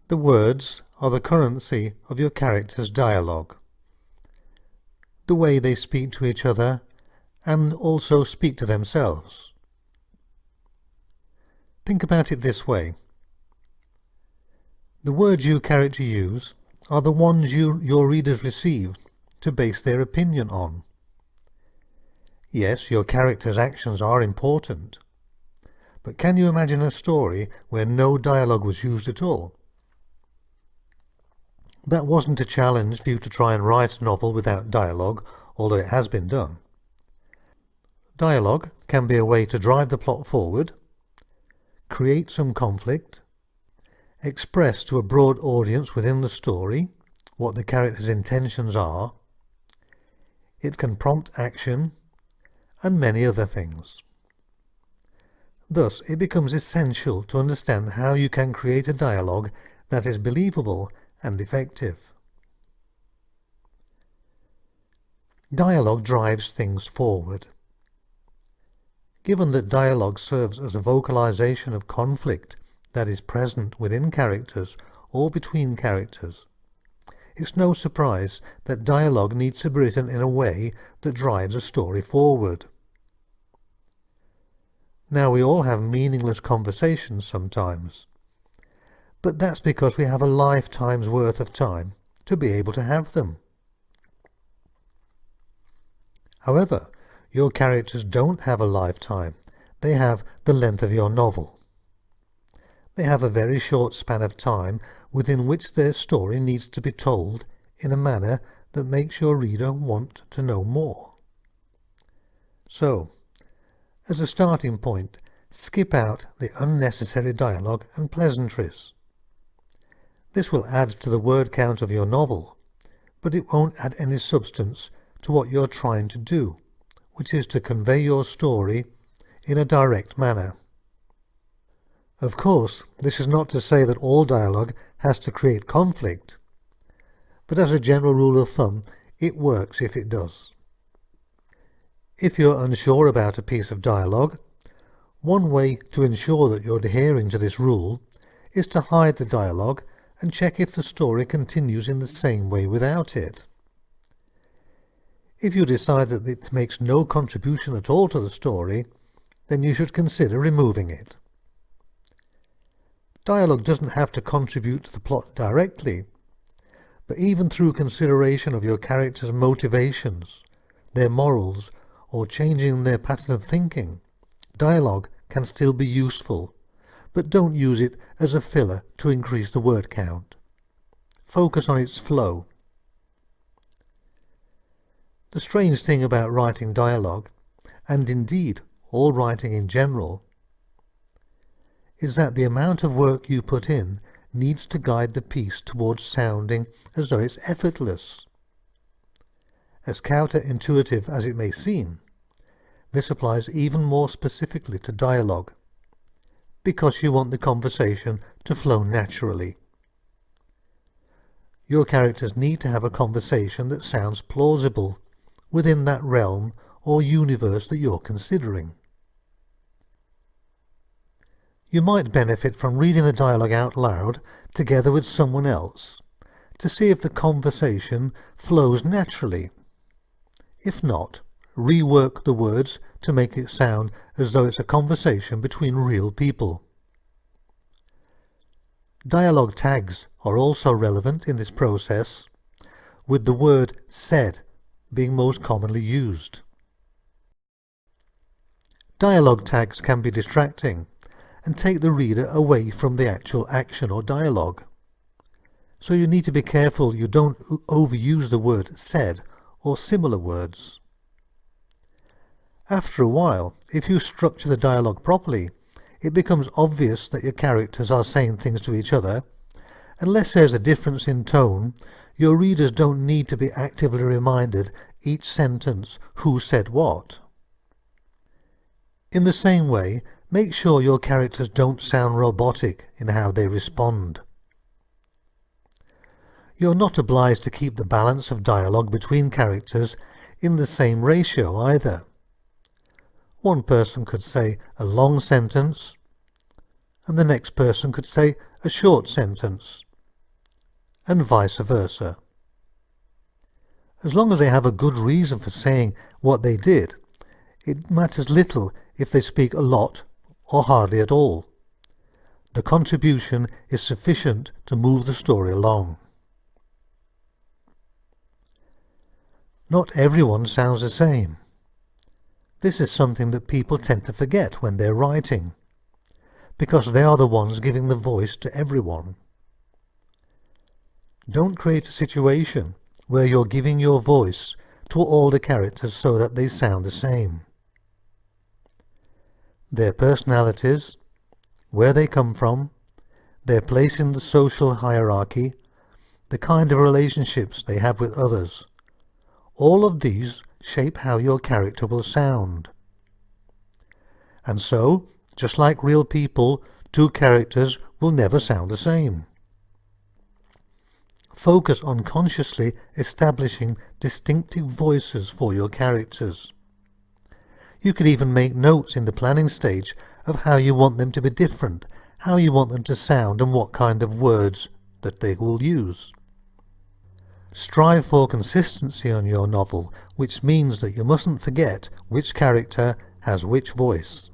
The words are the currency of your character's dialogue, the way they speak to each other and also speak to themselves. Think about it this way. The words you character use are the ones your readers receive to base their opinion on. Yes, your character's actions are important, but can you imagine a story where no dialogue was used at all? That wasn't a challenge for you to try and write a novel without dialogue, although it has been done. Dialogue can be a way to drive the plot forward, create some conflict, express to a broad audience within the story what the character's intentions are. It can prompt action, and many other things. Thus, it becomes essential to understand how you can create a dialogue that is believable and effective. Dialogue drives things forward. Given that dialogue serves as a vocalization of conflict that is present within characters or between characters, it's no surprise that dialogue needs to be written in a way that drives a story forward. Now, we all have meaningless conversations sometimes, but that's because we have a lifetime's worth of time to be able to have them. However, your characters don't have a lifetime. They have the length of your novel. They have a very short span of time within which their story needs to be told in a manner that makes your reader want to know more. So, as a starting point, skip out the unnecessary dialogue and pleasantries. This will add to the word count of your novel, but it won't add any substance to what you're trying to do, which is to convey your story in a direct manner. Of course, this is not to say that all dialogue has to create conflict, but as a general rule of thumb, it works if it does. If you're unsure about a piece of dialogue, one way to ensure that you're adhering to this rule is to hide the dialogue and check if the story continues in the same way without it. If you decide that it makes no contribution at all to the story, then you should consider removing it. Dialogue doesn't have to contribute to the plot directly, but even through consideration of your characters' motivations, their morals, or changing their pattern of thinking, dialogue can still be useful, but don't use it as a filler to increase the word count. Focus on its flow. The strange thing about writing dialogue, and indeed all writing in general, is that the amount of work you put in needs to guide the piece towards sounding as though it's effortless. As counterintuitive as it may seem, this applies even more specifically to dialogue, because you want the conversation to flow naturally. Your characters need to have a conversation that sounds plausible within that realm or universe that you're considering. You might benefit from reading the dialogue out loud together with someone else to see if the conversation flows naturally. If not, rework the words to make it sound as though it's a conversation between real people. Dialogue tags are also relevant in this process, with the word said being most commonly used. Dialogue tags can be distracting and take the reader away from the actual action or dialogue. So you need to be careful you don't overuse the word said or similar words. After a while, if you structure the dialogue properly, it becomes obvious that your characters are saying things to each other. Unless there's a difference in tone, your readers don't need to be actively reminded each sentence who said what. In the same way, make sure your characters don't sound robotic in how they respond. You're not obliged to keep the balance of dialogue between characters in the same ratio either. One person could say a long sentence, and the next person could say a short sentence, and vice versa. As long as they have a good reason for saying what they did, it matters little if they speak a lot or hardly at all. The contribution is sufficient to move the story along. Not everyone sounds the same. This is something that people tend to forget when they're writing, because they are the ones giving the voice to everyone. Don't create a situation where you're giving your voice to all the characters so that they sound the same. Their personalities, where they come from, their place in the social hierarchy, the kind of relationships they have with others, all of these shape how your character will sound. And so, just like real people, two characters will never sound the same. Focus on consciously establishing distinctive voices for your characters. You could even make notes in the planning stage of how you want them to be different, how you want them to sound, and what kind of words that they will use. Strive for consistency on your novel, which means that you mustn't forget which character has which voice.